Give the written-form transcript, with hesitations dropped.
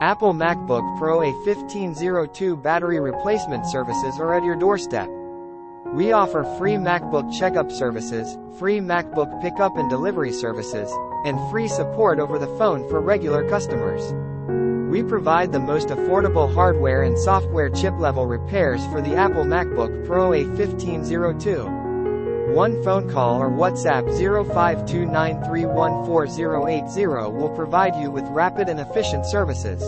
Apple MacBook Pro A1502 battery replacement services are at your doorstep. We offer free MacBook checkup services, free MacBook pickup and delivery services, and free support over the phone for regular customers. We provide the most affordable hardware and software chip-level repairs for the Apple MacBook Pro A1502. One phone call or WhatsApp 0529314080 will provide you with rapid and efficient services.